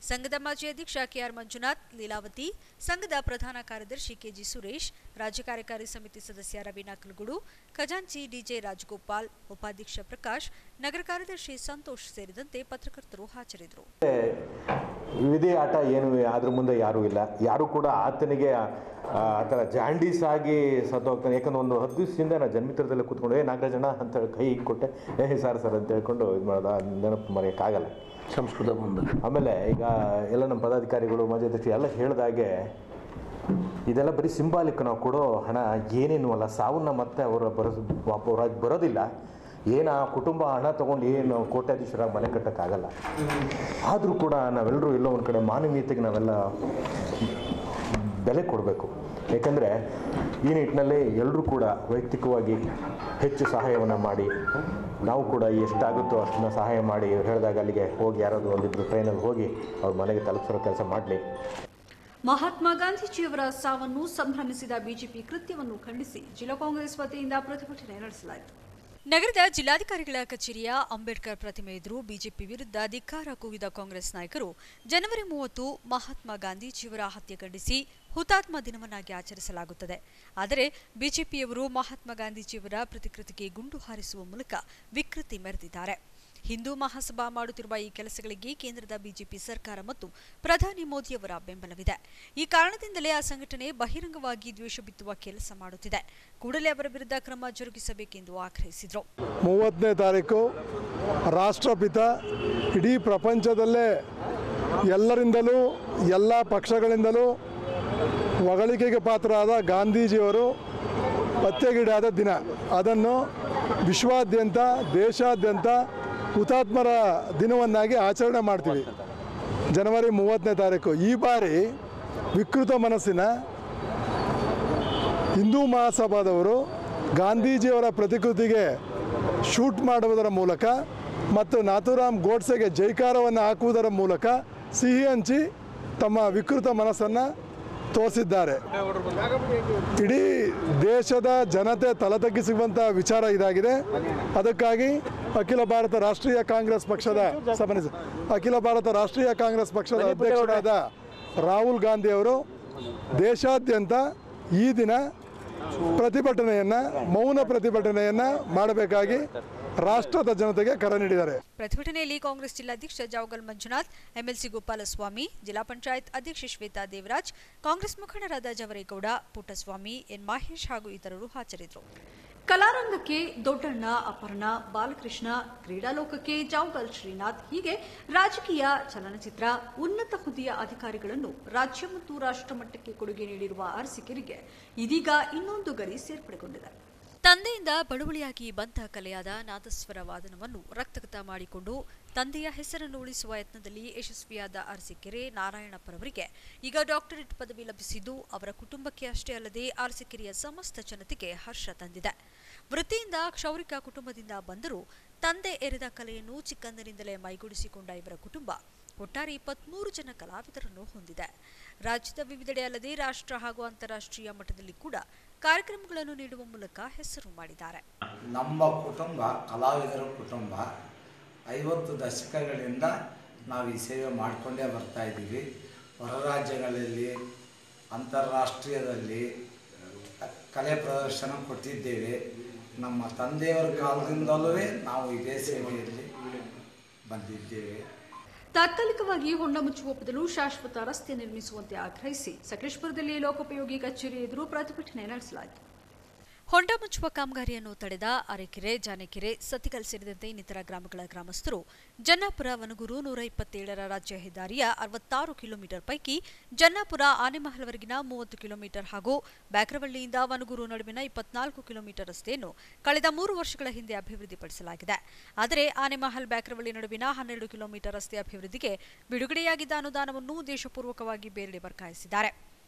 ಸಂಘದ ಮಾಜಿ ಅಧ್ಯಕ್ಷ ಕೆಆರ್ ಮಂಜುನಾಥ್, ಲೀಲಾವತಿ, ಸಂಘದ ಪ್ರಧಾನ ಕಾರ್ಯದರ್ಶಿ ಕೆಜಿ ಸುರೇಶ್, ರಾಜ್ಯ ಕಾರ್ಯಕಾರಿ ಸಮಿತಿ ಸದಸ್ಯ ರವೀನಾ ಕಲ್ಗುಡು, ಖಜಾಂಚಿ ಡಿಜೆ ರಾಜಗೋಪಾಲ್, ಉಪಾಧ್ಯಕ್ಷ ಪ್ರಕಾಶ್, ನಗರ ಕಾರ್ಯದರ್ಶಿ ಸಂತೋಷ್ ಸೇರಿದಂತೆ ಪತ್ರಕರ್ತರು ಹಾಜರಿದ್ದರು. ವಿಧಿ ಆಟ ಏನು ಅದ್ರ ಮುಂದೆ ಯಾರೂ ಇಲ್ಲ. ಯಾರು ಕೂಡ ಆತನಿಗೆ ಆ ಥರ ಜಾಂಡೀಸ್ ಆಗಿ ಸತ್ತೋಗ್ತಾನೆ. ಯಾಕಂದ್ರೆ ಒಂದು 10 ದಿವಸದಿಂದ ನಾನು ಜನ್ಮಿತ್ರದಲ್ಲೇ ಕೂತ್ಕೊಂಡು ನಾಗರಾಜಣ್ಣ ಅಂತ ಕೈ ಕೊಟ್ಟೆ, ಸರ್ ಅಂತ ಹೇಳ್ಕೊಂಡು ಇದು ಮಾಡೋದು ನೆನಪು ಮರೆಯೋಕ್ಕಾಗಲ್ಲ ಸಂಸ್ಕೃತ ಮುಂದೆ. ಆಮೇಲೆ ಈಗ ಎಲ್ಲ ನಮ್ಮ ಪದಾಧಿಕಾರಿಗಳು ಮಾಜಿ ಅಧ್ಯಕ್ಷರು ಎಲ್ಲ ಹೇಳಿದಾಗೆ ಇದೆಲ್ಲ ಬರೀ ಸಿಂಬಾಲಿಕ್. ನಾವು ಕೊಡೋ ಹಣ ಏನೇನು ಅಲ್ಲ, ಸಾವನ್ನ ಮತ್ತೆ ಅವರ ಬರೋದಿಲ್ಲ. ಏನು ಆ ಕುಟುಂಬ ಹಣ ತೊಗೊಂಡು ಏನು ಕೋಟ್ಯಾಧೀಶರಾಗಿ ಮನೆ ಕಟ್ಟೋಕ್ಕಾಗಲ್ಲ. ಆದರೂ ಕೂಡ ನಾವೆಲ್ಲರೂ ಎಲ್ಲೋ ಒಂದು ಕಡೆ ಮಾನವೀಯತೆಗೆ ನಾವೆಲ್ಲ ಬೆಲೆ ಕೊಡಬೇಕು. ಏಕೆಂದರೆ ಈ ನಿಟ್ಟಿನಲ್ಲಿ ಎಲ್ಲರೂ ಕೂಡ ವೈಯಕ್ತಿಕವಾಗಿ ಹೆಚ್ಚು ಸಹಾಯವನ್ನು ಮಾಡಿ, ನಾವು ಕೂಡ ಎಷ್ಟಾಗುತ್ತೋ ಅಷ್ಟನ್ನ ಸಹಾಯ ಮಾಡಿ ಹೇಳಿದಾಗ ಅಲ್ಲಿಗೆ ಹೋಗಿ ಯಾರಾದರೂ ಒಂದಿಬ್ಬರು ಟ್ರೈನಲ್ಲಿ ಹೋಗಿ ಅವ್ರ ಮನೆಗೆ ತಲುಪಿಸೋ ಕೆಲಸ ಮಾಡಲಿ. ಮಹಾತ್ಮ ಗಾಂಧೀಜಿಯವರ ಸಾವನ್ನು ಸಂಭ್ರಮಿಸಿದ ಬಿಜೆಪಿ ಕೃತ್ಯವನ್ನು ಖಂಡಿಸಿ ಜಿಲ್ಲಾ ಕಾಂಗ್ರೆಸ್ ವತಿಯಿಂದ ಪ್ರತಿಭಟನೆ ನಡೆಸಲಾಯಿತು. ನಗರದ ಜಿಲ್ಲಾಧಿಕಾರಿಗಳ ಕಚೇರಿಯ ಅಂಬೇಡ್ಕರ್ ಪ್ರತಿಮೆ ಎದುರು ಬಿಜೆಪಿ ವಿರುದ್ಧ ಧಿಕ್ಕಾರ ಕೂಗಿದ ಕಾಂಗ್ರೆಸ್ ನಾಯಕರು ಜನವರಿ 30 ಮಹಾತ್ಮ ಗಾಂಧೀಜಿಯವರ ಹತ್ಯೆ ಖಂಡಿಸಿ ಹುತಾತ್ಮ ದಿನವನ್ನಾಗಿ ಆಚರಿಸಲಾಗುತ್ತದೆ. ಆದರೆ ಬಿಜೆಪಿಯವರು ಮಹಾತ್ಮ ಗಾಂಧೀಜಿಯವರ ಪ್ರತಿಕೃತಿಗೆ ಗುಂಡು ಹಾರಿಸುವ ಮೂಲಕ ವಿಕೃತಿ ಮೆರೆದಿದ್ದಾರೆ. ಹಿಂದೂ ಮಹಾಸಭಾ ಮಾಡುತ್ತಿರುವ ಈ ಕೆಲಸಗಳಿಗೆ ಕೇಂದ್ರದ ಬಿಜೆಪಿ ಸರ್ಕಾರ ಮತ್ತು ಪ್ರಧಾನಿ ಮೋದಿಯವರ ಬೆಂಬಲವಿದೆ. ಈ ಕಾರಣದಿಂದಲೇ ಆ ಸಂಘಟನೆ ಬಹಿರಂಗವಾಗಿ ದ್ವೇಷ ಬಿತ್ತುವ ಕೆಲಸ ಮಾಡುತ್ತಿದೆ. ಕೂಡಲೇ ಅವರ ವಿರುದ್ಧ ಕ್ರಮ ಜರುಗಿಸಬೇಕೆಂದು ಆಗ್ರಹಿಸಿದರು. 30ನೇ ತಾರೀಕು ರಾಷ್ಟ್ರಪಿತ ಇಡೀ ಪ್ರಪಂಚದಲ್ಲೇ ಎಲ್ಲರಿಂದಲೂ ಎಲ್ಲ ಪಕ್ಷಗಳಿಂದಲೂ ಹೊಗಳಿಕೆಗೆ ಪಾತ್ರರಾದ ಗಾಂಧೀಜಿಯವರು ಹತ್ಯೆಗೀಡಾದ ದಿನ. ಅದನ್ನು ವಿಶ್ವಾದ್ಯಂತ ದೇಶಾದ್ಯಂತ ಹುತಾತ್ಮರ ದಿನವನ್ನಾಗಿ ಆಚರಣೆ ಮಾಡ್ತೀವಿ ಜನವರಿ 30ನೇ ತಾರೀಕು. ಈ ಬಾರಿ ವಿಕೃತ ಮನಸ್ಸಿನ ಹಿಂದೂ ಮಹಾಸಭಾದವರು ಗಾಂಧೀಜಿಯವರ ಪ್ರತಿಕೃತಿಗೆ ಶೂಟ್ ಮಾಡುವುದರ ಮೂಲಕ ಮತ್ತು ನಾಥೂರಾಮ್ ಗೋಡ್ಸೆಗೆ ಜೈಕಾರವನ್ನು ಹಾಕುವುದರ ಮೂಲಕ ಸಿಹಿ ಹಂಚಿ ತಮ್ಮ ವಿಕೃತ ಮನಸ್ಸನ್ನು ತೋರಿಸಿದ್ದಾರೆ. ಇಡೀ ದೇಶದ ಜನತೆ ತಲೆತಗ್ಗಿಸುವಂಥ ವಿಚಾರ ಇದಾಗಿದೆ. ಅದಕ್ಕಾಗಿ ಅಖಿಲ ಭಾರತ ರಾಷ್ಟ್ರೀಯ ಕಾಂಗ್ರೆಸ್ ಪಕ್ಷದ ಅಧ್ಯಕ್ಷರಾದ ರಾಹುಲ್ ಗಾಂಧಿ ಅವರು ದೇಶಾದ್ಯಂತ ಈ ದಿನ ಮೌನ ಪ್ರತಿಭಟನೆಯನ್ನು ಮಾಡಬೇಕಾಗಿ ರಾಷ್ಟ್ರದ ಜನತೆಗೆ ಕರೆ ನೀಡಿದ್ದಾರೆ. ಪ್ರತಿಭಟನೆಯಲ್ಲಿ ಕಾಂಗ್ರೆಸ್ ಜಿಲ್ಲಾಧ್ಯಕ್ಷ ಜಾವಗಲ್ ಮಂಜುನಾಥ್, ಎಂಎಲ್ಸಿ ಗೋಪಾಲಸ್ವಾಮಿ, ಜಿಲ್ಲಾ ಪಂಚಾಯತ್ ಅಧ್ಯಕ್ಷೆ ಶ್ವೇತಾ ದೇವರಾಜ್, ಕಾಂಗ್ರೆಸ್ ಮುಖಂಡರಾದ ಜವರೇಗೌಡ, ಪುಟ್ಟಸ್ವಾಮಿ, ಎನ್ ಮಹೇಶ್ ಹಾಗೂ ಇತರರು ಹಾಜರಿದ್ದರು. ಕಲಾರಂಗಕ್ಕೆ ದೊಡ್ಡಣ್ಣ ಅಪರ್ಣ, ಬಾಲಕೃಷ್ಣ, ಕ್ರೀಡಾಲೋಕಕ್ಕೆ ಜಾವಗಲ್ ಶ್ರೀನಾಥ್, ಹೀಗೆ ರಾಜಕೀಯ, ಚಲನಚಿತ್ರ, ಉನ್ನತ ಹುದ್ದೆಯ ಅಧಿಕಾರಿಗಳನ್ನು ರಾಜ್ಯ ಮತ್ತು ರಾಷ್ಟ್ರ ಮಟ್ಟಕ್ಕೆ ಕೊಡುಗೆ ನೀಡಿರುವ ಅರಸಿಕೆರೆಗೆ ಇದೀಗ ಇನ್ನೊಂದು ಗರಿ ಸೇರ್ಪಡೆಗೊಂಡಿದೆ. ತಂದೆಯಿಂದ ಬಳುವಳಿಯಾಗಿ ಬಂದ ಕಲೆಯಾದ ನಾದಸ್ವರ ವಾದನವನ್ನು ರಕ್ತಗತ ಮಾಡಿಕೊಂಡು ತಂದೆಯ ಹೆಸರನ್ನು ಉಳಿಸುವ ಯತ್ನದಲ್ಲಿ ಯಶಸ್ವಿಯಾದ ಅರಸೀಕೆರೆ ನಾರಾಯಣಪ್ಪರವರಿಗೆ ಈಗ ಡಾಕ್ಟರೇಟ್ ಪದವಿ ಲಭಿಸಿದ್ದು ಅವರ ಕುಟುಂಬಕ್ಕೆ ಅಷ್ಟೇ ಅಲ್ಲದೆ ಅರಸೀಕೆರೆಯ ಸಮಸ್ತ ಜನತೆಗೆ ಹರ್ಷ ತಂದಿದೆ. ವೃತ್ತಿಯಿಂದ ಕ್ಷೌರಿಕ ಕುಟುಂಬದಿಂದ ಬಂದರೂ ತಂದೆ ಎರೆದ ಕಲೆಯನ್ನು ಚಿಕ್ಕಂದಿನಿಂದಲೇ ಮೈಗೂಡಿಸಿಕೊಂಡ ಇವರ ಕುಟುಂಬ ಒಟ್ಟಾರೆ 23 ಜನ ಕಲಾವಿದರನ್ನು ಹೊಂದಿದೆ. ರಾಜ್ಯದ ವಿವಿಧೆಡೆ ಅಲ್ಲದೆ ರಾಷ್ಟ್ರ ಹಾಗೂ ಅಂತಾರಾಷ್ಟ್ರೀಯ ಮಟ್ಟದಲ್ಲಿ ಕೂಡ ಕಾರ್ಯಕ್ರಮಗಳನ್ನು ನೀಡುವ ಮೂಲಕ ಹೆಸರು ಮಾಡಿದ್ದಾರೆ. ನಮ್ಮ ಕುಟುಂಬ ಕಲಾವಿದರ ಕುಟುಂಬ 50 ದಶಕಗಳಿಂದ ನಾವು ಈ ಸೇವೆ ಮಾಡಿಕೊಂಡೇ ಬರ್ತಾ ಇದ್ದೀವಿ. ಹೊರ ರಾಜ್ಯಗಳಲ್ಲಿ ಅಂತಾರಾಷ್ಟ್ರೀಯದಲ್ಲಿ ಕಲೆ ಪ್ರದರ್ಶನ ಕೊಟ್ಟಿದ್ದೇವೆ. ನಮ್ಮ ತಂದೆಯವರ ಕಾಲದಿಂದಲೂ ನಾವು ಇದೇ ಸೇವೆಯಲ್ಲಿ ಬಂದಿದ್ದೇವೆ. ತಾತ್ಕಾಲಿಕವಾಗಿ ಹೊಂಡ ಮುಚ್ಚುವ ಬದಲು ಶಾಶ್ವತ ರಸ್ತೆ ನಿರ್ಮಿಸುವಂತೆ ಆಗ್ರಹಿಸಿ ಸಕಲೇಶಪುರದಲ್ಲಿ ಲೋಕೋಪಯೋಗಿ ಕಚೇರಿ ಎದುರು ಪ್ರತಿಭಟನೆ ನಡೆಸಲಾಯಿತು. ಹೊಂಡ ಮುಚ್ಚುವ ಕಾಮಗಾರಿಯನ್ನು ತಡೆದ ಅರೆಕೆರೆ, ಜಾನೆಕೆರೆ, ಸತಿಕಲ್ ಸೇರಿದಂತೆ ಇನ್ನಿತರ ಗ್ರಾಮಗಳ ಗ್ರಾಮಸ್ಥರು ಜನ್ನಾಪುರ ವನಗೂರು 127ರ ರಾಜ್ಯ ಹೆದ್ದಾರಿಯ 66 ಕಿಲೋಮೀಟರ್ ಪೈಕಿ ಜನ್ನಾಪುರ ಆನೆಮಹಲ್ವರೆಗಿನ 30 ಕಿಲೋಮೀಟರ್ ಹಾಗೂ ಬ್ಯಾಕ್ರವಳ್ಳಿಯಿಂದ ವನಗೂರು ನಡುವಿನ 24 ಕಿಲೋಮೀಟರ್ ರಸ್ತೆಯನ್ನು ಕಳೆದ 3 ವರ್ಷಗಳ ಹಿಂದೆ ಅಭಿವೃದ್ಧಿಪಡಿಸಲಾಗಿದೆ. ಆದರೆ ಆನೆಮಹಲ್ ಬ್ಯಾಕ್ರವಳ್ಳಿ ನಡುವಿನ 12 ಕಿಲೋಮೀಟರ್ ರಸ್ತೆ ಅಭಿವೃದ್ಧಿಗೆ ಬಿಡುಗಡೆಯಾಗಿದ್ದ ಅನುದಾನವನ್ನು ಉದ್ದೇಶಪೂರ್ವಕವಾಗಿ ಬೇರೆಡೆ ವರ್ಗಾಯಿಸಿದ್ದಾರೆ.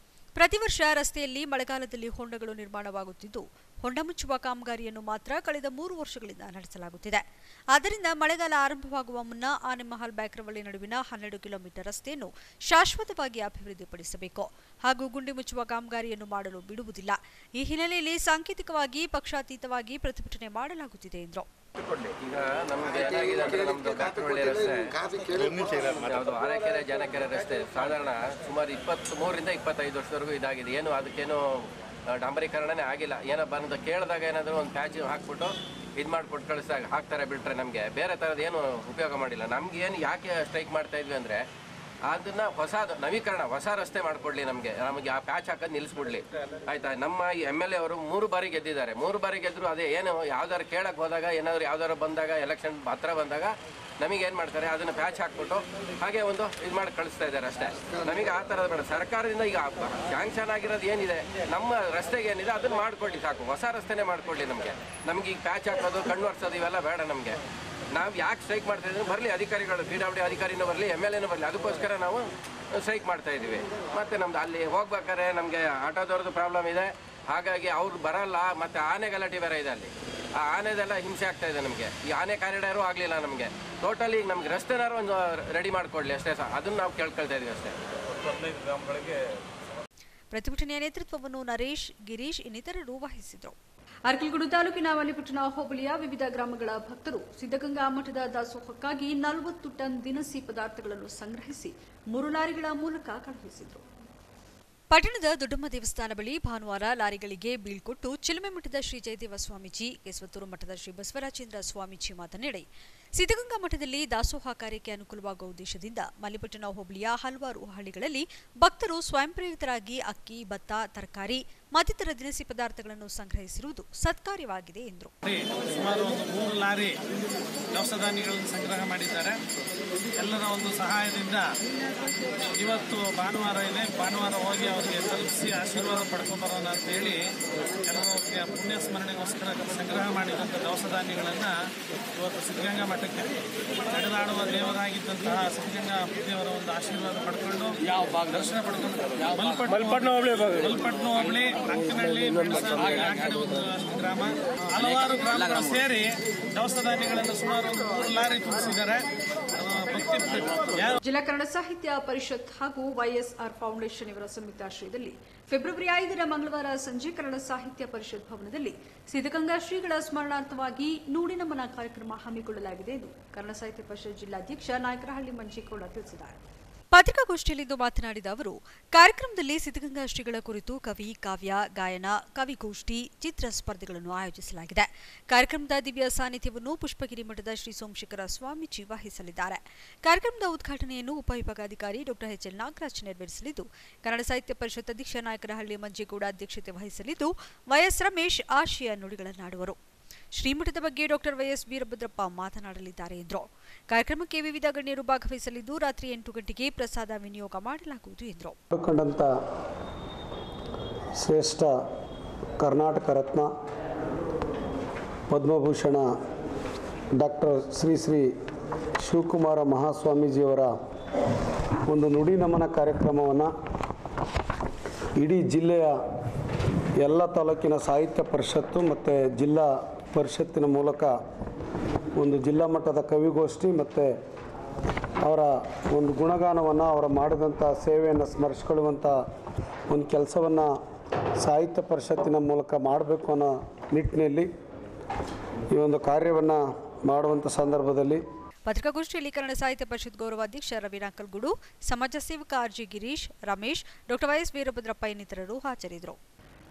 ಪ್ರತಿ ವರ್ಷ ರಸ್ತೆಯಲ್ಲಿ ಮಳೆಗಾಲದಲ್ಲಿ ಹೊಂಡಗಳು ನಿರ್ಮಾಣವಾಗುತ್ತಿದ್ದು ಹೊಂಡ ಮುಚ್ಚುವ ಕಾಮಗಾರಿಯನ್ನು ಮಾತ್ರ ಕಳೆದ 3 ವರ್ಷಗಳಿಂದ ನಡೆಸಲಾಗುತ್ತಿದೆ. ಆದ್ದರಿಂದ ಮಳೆಗಾಲ ಆರಂಭವಾಗುವ ಮುನ್ನ ಆನೆಮಹಲ್ ಬ್ಯಾಕ್ರವಳ್ಳಿ ನಡುವಿನ 12 ಕಿಲೋಮೀಟರ್ ರಸ್ತೆಯನ್ನು ಶಾಶ್ವತವಾಗಿ ಅಭಿವೃದ್ಧಿಪಡಿಸಬೇಕು ಹಾಗೂ ಗುಂಡಿ ಮುಚ್ಚುವ ಕಾಮಗಾರಿಯನ್ನು ಮಾಡಲು ಬಿಡುವುದಿಲ್ಲ. ಈ ಹಿನ್ನೆಲೆಯಲ್ಲಿ ಸಾಂಕೇತಿಕವಾಗಿ ಪಕ್ಷಾತೀತವಾಗಿ ಪ್ರತಿಭಟನೆ ಮಾಡಲಾಗುತ್ತಿದೆ ಎಂದರು. ಈಗ ನಮ್ಗೆ ಏನಾಗಿದೆ ಅಂದ್ರೆ ನಮ್ದು ಬ್ಯಾಕ್ರವಳ್ಳಿ ರಸ್ತೆ ಯಾವುದು ಆನೆಕೆರೆ ಜಾನಕೆರೆ ರಸ್ತೆ ಸಾಧಾರಣ ಸುಮಾರು 23ರಿಂದ 25 ವರ್ಷದವರೆಗೂ ಇದಾಗಿದೆ. ಏನು ಅದಕ್ಕೇನು ಡಾಂಬರೀಕರಣನೇ ಆಗಿಲ್ಲ. ಏನೋ ಬಂದು ಕೇಳಿದಾಗ ಏನಾದರೂ ಒಂದು ಪ್ಯಾಚ್ ಹಾಕ್ಬಿಟ್ಟು ಇದು ಮಾಡಿಕೊಟ್ಟು ಕಳಿಸಿದಾಗ ಹಾಕ್ತಾರೆ ಬಿಟ್ಟರೆ ನಮಗೆ ಬೇರೆ ಥರದ್ದು ಏನು ಉಪಯೋಗ ಮಾಡಿಲ್ಲ. ನಮ್ಗೆ ಏನು ಯಾಕೆ ಸ್ಟ್ರೈಕ್ ಮಾಡ್ತಾ ಇದ್ವಿ ಅಂದರೆ ಅದನ್ನು ನವೀಕರಣ ಹೊಸ ರಸ್ತೆ ಮಾಡಿಕೊಡ್ಲಿ, ನಮಗೆ ಆ ಪ್ಯಾಚ್ ಹಾಕೋದು ನಿಲ್ಲಿಸ್ಬಿಡ್ಲಿ ಆಯಿತಾ. ನಮ್ಮ MLA ಅವರು 3 ಬಾರಿ ಗೆದ್ದಿದ್ದಾರೆ. 3 ಬಾರಿ ಗೆದ್ದರು ಅದೇ ಏನು ಯಾವ್ದಾರು ಕೇಳಕ್ಕೆ ಹೋದಾಗ ಏನಾದರೂ ಯಾವ್ದಾರು ಬಂದಾಗ ಎಲೆಕ್ಷನ್ ಹತ್ರ ಬಂದಾಗ ನಮಗೇನು ಮಾಡ್ತಾರೆ ಅದನ್ನು ಪ್ಯಾಚ್ ಹಾಕ್ಬಿಟ್ಟು ಹಾಗೆ ಒಂದು ಇದು ಮಾಡಿ ಕಳಿಸ್ತಾ ಇದ್ದಾರೆ ಅಷ್ಟೇ. ನಮಗೆ ಆ ಥರದ ಬೇಡ. ಸರ್ಕಾರದಿಂದ ಈಗ ಸ್ಯಾಂಕ್ಷನ್ ಆಗಿರೋದು ಏನಿದೆ ನಮ್ಮ ರಸ್ತೆಗೆ ಏನಿದೆ ಅದನ್ನು ಮಾಡಿಕೊಡ್ಲಿ ಸಾಕು. ಹೊಸ ರಸ್ತೆನೇ ಮಾಡಿಕೊಡ್ಲಿ ನಮಗೆ ಈಗ ಪ್ಯಾಚ್ ಹಾಕೋದು ಕಣ್ಣು ಒರೆಸೋದು ಇವೆಲ್ಲ ಬೇಡ ನಮಗೆ. ನಾವು ಯಾಕೆ ಸ್ಟ್ರೈಕ್ ಮಾಡ್ತಾ ಇದ್ದೀವಿ ಬರಲಿ ಅಧಿಕಾರಿಗಳು, PWD ಅಧಿಕಾರಿನೂ ಬರಲಿ, MLAನೂ ಬರಲಿ, ಅದಕ್ಕೋಸ್ಕರ ನಾವು ಸ್ಟ್ರೈಕ್ ಮಾಡ್ತಾ ಇದ್ದೀವಿ. ಮತ್ತು ನಮ್ದು ಅಲ್ಲಿ ಹೋಗ್ಬೇಕಾದ್ರೆ ನಮಗೆ ಆಟೋದವ್ರದ್ದು ಪ್ರಾಬ್ಲಮ್ ಇದೆ, ಹಾಗಾಗಿ ಅವ್ರು ಬರಲ್ಲ. ಮತ್ತು ಆನೆ ಗಲಾಟೆ ಬೇರೆ ಇದೆ ಅಲ್ಲಿ. ಆ ಆನೆದೆಲ್ಲ ಹಿಂಸೆ ಆಗ್ತಾ ಇದೆ ನಮಗೆ. ಈ ಆನೆ ಕಾರಿಡಾರು ಆಗಲಿಲ್ಲ ನಮಗೆ. ಟೋಟಲಿ ನಮ್ಗೆ ರಸ್ತೆನಾರು ಒಂದು ರೆಡಿ ಮಾಡಿಕೊಡ್ಲಿ ಅಷ್ಟೇ ಸಹ. ಅದನ್ನು ನಾವು ಕೇಳ್ಕೊಳ್ತಾ ಇದ್ದೀವಿ ಅಷ್ಟೇ. 15 ಗ್ರಾಮಗಳಿಗೆ ಪ್ರತಿಭಟನೆಯ ನೇತೃತ್ವವನ್ನು ನರೇಶ್, ಗಿರೀಶ್ ಇನ್ನಿತರರು ವಹಿಸಿದರು. ಅರಕಲಗೂಡು ತಾಲೂಕಿನ ಮಲ್ಲಿಪಟ್ಟಣ ಹೋಬಳಿಯ ವಿವಿಧ ಗ್ರಾಮಗಳ ಭಕ್ತರು ಸಿದ್ದಗಂಗಾ ಮಠದ ದಾಸೋಹಕ್ಕಾಗಿ 40 ಟನ್ ದಿನಸಿ ಪದಾರ್ಥಗಳನ್ನು ಸಂಗ್ರಹಿಸಿ 3 ಲಾರಿಗಳ ಮೂಲಕ ಕಳುಹಿಸಿದರು. ಪಟ್ಟಣದ ದೊಡ್ಡಮ್ಮ ದೇವಸ್ಥಾನ ಬಳಿ ಭಾನುವಾರ ಲಾರಿಗಳಿಗೆ ಬೀಳ್ಕೊಟ್ಟು ಚಿಲುಮೆ ಮಠದ ಶ್ರೀ ಜಯದೇವ ಸ್ವಾಮೀಜಿ, ಕೆಸವತ್ತೂರು ಮಠದ ಶ್ರೀ ಬಸವರಾಜೇಂದ್ರ ಸ್ವಾಮೀಜಿ ಮಾತನಾಡಿ, ಸಿದ್ದಗಂಗಾ ಮಠದಲ್ಲಿ ದಾಸೋಹ ಕಾರ್ಯಕ್ಕೆ ಅನುಕೂಲವಾಗುವ ಉದ್ದೇಶದಿಂದ ಮಲ್ಲಿಪಟ್ಟಣ ಹೋಬಳಿಯ ಹಲವಾರು ಹಳ್ಳಿಗಳಲ್ಲಿ ಭಕ್ತರು ಸ್ವಯಂ ಪ್ರೇರಿತರಾಗಿ ಅಕ್ಕಿ, ಭತ್ತ, ತರಕಾರಿ ಮತ್ತಿತರ ದಿನಸಿ ಪದಾರ್ಥಗಳನ್ನು ಸಂಗ್ರಹಿಸಿರುವುದು ಸತ್ಕಾರ್ಯವಾಗಿದೆ ಎಂದರು. ಸುಮಾರು 3 ಲಾರಿ ದವಸ ಧಾನ್ಯಗಳನ್ನು ಸಂಗ್ರಹ ಮಾಡಿದ್ದಾರೆ. ಎಲ್ಲರ ಒಂದು ಸಹಾಯದಿಂದ ಇವತ್ತು ಭಾನುವಾರ ಇದೆ, ಭಾನುವಾರ ಹೋಗಿ ಅವರಿಗೆ ತಲುಪಿಸಿ ಆಶೀರ್ವಾದ ಪಡ್ಕೊಂಬರೋಣ ಅಂತ ಹೇಳಿ ಕೆಲವರಿಗೆ ಪುಣ್ಯ ಸ್ಮರಣೆಗೋಸ್ಕರ ಸಂಗ್ರಹ ಮಾಡಿದಂಥ ದವಸ ಧಾನ್ಯಗಳನ್ನು ಇವತ್ತು ಸಿದ್ಧಗಂಗಾ ಮಠಕ್ಕೆ ನಡೆದಾಡುವ ದೇವರಾಗಿದ್ದಂತಹ ಸಿದ್ಧಗಂಗಾ ದೇವರ ಒಂದು ಆಶೀರ್ವಾದ ಪಡ್ಕೊಂಡು ದರ್ಶನ ಪಡ್ಕೊಂಡು ಮಲ್ಪಟ್ನ ಹೋಬಳಿ ಅಂಕನಹಳ್ಳಿ, ಆ ಕಡೆ ಒಂದು ಗ್ರಾಮ, ಹಲವಾರು ಗ್ರಾಮಗಳು ಸೇರಿ ದವಸ ಧಾನ್ಯಗಳನ್ನು ಸುಮಾರು 3 ಲಾರಿ ತುಂಬಿಸಿದ್ದಾರೆ. ಜಿಲ್ಲಾ ಕನ್ನಡ ಸಾಹಿತ್ಯ ಪರಿಷತ್ ಹಾಗೂ YSR ಫೌಂಡೇಶನ್ ಇವರ ಸಂಯುಕ್ತಾಶ್ರಯದಲ್ಲಿ ಫೆಬ್ರವರಿ 5ರ ಮಂಗಳವಾರ ಸಂಜೆ ಕನ್ನಡ ಸಾಹಿತ್ಯ ಪರಿಷತ್ ಭವನದಲ್ಲಿ ಸಿದ್ದಗಂಗಾ ಶ್ರೀಗಳ ಸ್ಮರಣಾರ್ಥವಾಗಿ ನುಡಿ ನಮನ ಕಾರ್ಯಕ್ರಮ ಹಮ್ಮಿಕೊಳ್ಳಲಾಗಿದೆ ಎಂದು ಕನ್ನಡ ಸಾಹಿತ್ಯ ಪರಿಷತ್ ಜಿಲ್ಲಾಧ್ಯಕ್ಷ ನಾಯಕರಹಳ್ಳಿ ಮಂಜೇಗೌಡ ತಿಳಿಸಿದ್ದಾರೆ. ಪತ್ರಿಕಾಗೋಷ್ಠಿಯಲ್ಲಿಂದು ಮಾತನಾಡಿದ ಅವರು, ಕಾರ್ಯಕ್ರಮದಲ್ಲಿ ಸಿದ್ದಗಂಗಾ ಶ್ರೀಗಳ ಕುರಿತು ಕವಿ, ಕಾವ್ಯ, ಗಾಯನ, ಕವಿಗೋಷ್ಠಿ, ಚಿತ್ರ ಸ್ಪರ್ಧೆಗಳನ್ನು ಆಯೋಜಿಸಲಾಗಿದೆ. ಕಾರ್ಯಕ್ರಮದ ದಿವ್ಯ ಸಾನ್ನಿಧ್ಯವನ್ನು ಪುಷ್ಪಗಿರಿ ಮಠದ ಶ್ರೀ ಸೋಮಶೇಖರ ಸ್ವಾಮೀಜಿ ವಹಿಸಲಿದ್ದಾರೆ. ಕಾರ್ಯಕ್ರಮದ ಉದ್ಘಾಟನೆಯನ್ನು ಉಪವಿಭಾಗಾಧಿಕಾರಿ ಡಾ HL ನಾಗರಾಜ್ ನೆರವೇರಿಸಲಿದ್ದು, ಕನ್ನಡ ಸಾಹಿತ್ಯ ಪರಿಷತ್ ಅಧ್ಯಕ್ಷ ನಾಯಕರಹಳ್ಳಿ ಮಂಜೇಗೌಡ ಅಧ್ಯಕ್ಷತೆ ವಹಿಸಲಿದ್ದು, YS ರಮೇಶ್ ಆಶಯ ನುಡಿಗಳನ್ನಾಡುವರು. ಶ್ರೀಮಠದ ಬಗ್ಗೆ ಡಾ YS ವೀರಭದ್ರಪ್ಪ ಮಾತನಾಡಲಿದ್ದಾರೆ ಎಂದರು. ಕಾರ್ಯಕ್ರಮಕ್ಕೆ ವಿವಿಧ ಗಣ್ಯರು ಭಾಗವಹಿಸಲಿದ್ದು, ರಾತ್ರಿ 8 ಗಂಟೆಗೆ ಪ್ರಸಾದ ವಿನಿಯೋಗ ಮಾಡಲಾಗುವುದು ಎಂದರು. ಶ್ರೇಷ್ಠ ಕರ್ನಾಟಕ ರತ್ನ ಪದ್ಮಭೂಷಣ ಡಾಕ್ಟರ್ ಶ್ರೀ ಶಿವಕುಮಾರ ಮಹಾಸ್ವಾಮೀಜಿಯವರ ಒಂದು ನುಡಿ ನಮನ ಕಾರ್ಯಕ್ರಮವನ್ನು ಇಡೀ ಜಿಲ್ಲೆಯ ಎಲ್ಲ ತಾಲೂಕಿನ ಸಾಹಿತ್ಯ ಪರಿಷತ್ತು ಮತ್ತು ಜಿಲ್ಲಾ ಪರಿಷತ್ತಿನ ಮೂಲಕ ಒಂದು ಜಿಲ್ಲಾ ಮಟ್ಟದ ಕವಿಗೋಷ್ಠಿ ಮತ್ತು ಅವರ ಒಂದು ಗುಣಗಾನವನ್ನು ಅವರ ಮಾಡಿದಂಥ ಸೇವೆಯನ್ನು ಸ್ಮರಿಸಿಕೊಳ್ಳುವಂಥ ಒಂದು ಕೆಲಸವನ್ನು ಸಾಹಿತ್ಯ ಪರಿಷತ್ತಿನ ಮೂಲಕ ಮಾಡಬೇಕು ಅನ್ನೋ ನಿಟ್ಟಿನಲ್ಲಿ ಈ ಒಂದು ಕಾರ್ಯವನ್ನು ಮಾಡುವಂಥ ಸಂದರ್ಭದಲ್ಲಿ ಪತ್ರಿಕಾಗೋಷ್ಠಿಯಲ್ಲಿ ಕನ್ನಡ ಸಾಹಿತ್ಯ ಪರಿಷತ್ ಗೌರವಾಧ್ಯಕ್ಷ ರವಿ ರಾಕಲ್ಗೂಡು, ಸಮಾಜ ಸೇವಕ RG ಗಿರೀಶ್, ರಮೇಶ್, ಡಾ YS ವೀರಭದ್ರಪ್ಪ ಇನ್ನಿತರರು ಹಾಜರಿದ್ದರು.